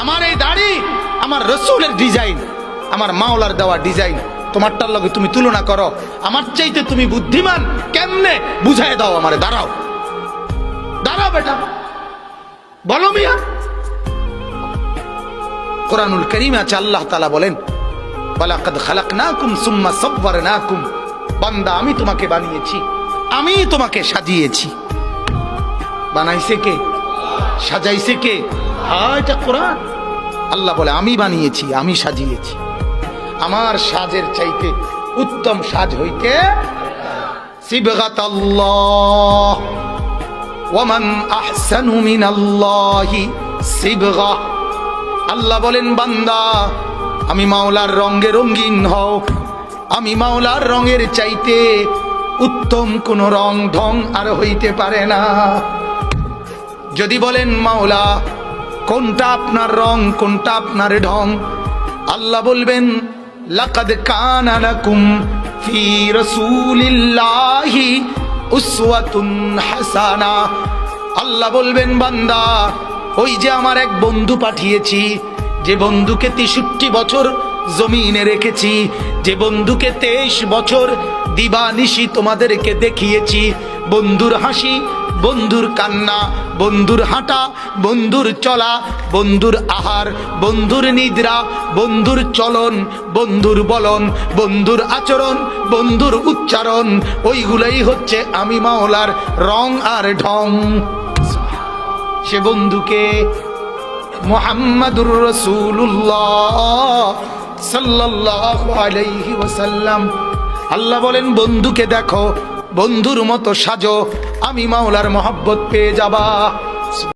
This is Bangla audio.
আমার এই দাড়ি আমার রসুলের ডিজাইন, আমার মাওলার দেওয়া ডিজাইন, তোমারটার লগে তুমি তুলনা করো, আমার চাইতে তুমি বুদ্ধিমান কেমনে বুঝাই দাও আমারে। দাঁড়াও দাঁড়াও বেটা, বলো মিয়া। কোরআনুল কারীমে আছে, আল্লাহ তাআলা বলেন ওয়ালাকাদ খালাকনাকুম সুম্মা সাওয়ারনাকুম, বান্দা আমি তোমাকে বানিয়েছি, আমি তোমাকে সাজিয়েছি। বানাইছে কে? সাজাইছে কে? হ্যাঁ, এটা কোরআন। আল্লাহ বলে আমি বানিয়েছি, আমি সাজিয়েছি। আমার সাজের চাইতে উত্তম সাজ হইতে সিবগাতাল্লাহ ওয়ামান আহসানু মিনাল্লাহি সিবগা। আল্লাহ বলেন বান্দা আমি মাওলার রঙে রঙিন হও, আমি মাওলার রঙের চাইতে উত্তম কোন রং ঢং আর হইতে পারে না। যদি বলেন মাওলা কোনটা আপনার রং, কোনটা আপনার ঢং, আল্লাহ বলবেন লাকাদ কানা লাকুম ফি রাসূলিল্লাহি উসওয়াতুন হাসানা। আল্লাহ বলবেন বান্দা ওই যে আমার এক বন্ধু পাঠিয়েছি, যে বন্ধুকে 63 বছর জমিনে রেখেছি, যে বন্ধুকে 23 বছর দিবানিশি তোমাদেরকে দেখিয়েছি, বন্ধুর হাসি, বন্ধুর কান্না, বন্ধুর হাঁটা, বন্ধুর চলা, বন্ধুর আহার, বন্ধুর নিদ্রা, বন্ধুর চলন, বন্ধুর বলন, বন্ধুর আচরণ, বন্ধুর উচ্চারণ, ওইগুলাই হচ্ছে আমি মাওলার রং আর ঢং। সে বন্ধুকে মুহাম্মাদুর রাসূলুল্লাহ সাল্লাল্লাহু আলাইহি ওয়াসাল্লাম। আল্লাহ বলেন বন্ধুকে দেখো, বন্ধুর মতো সাজো, আমি মাওলার মহব্বত পেয়ে যাবা।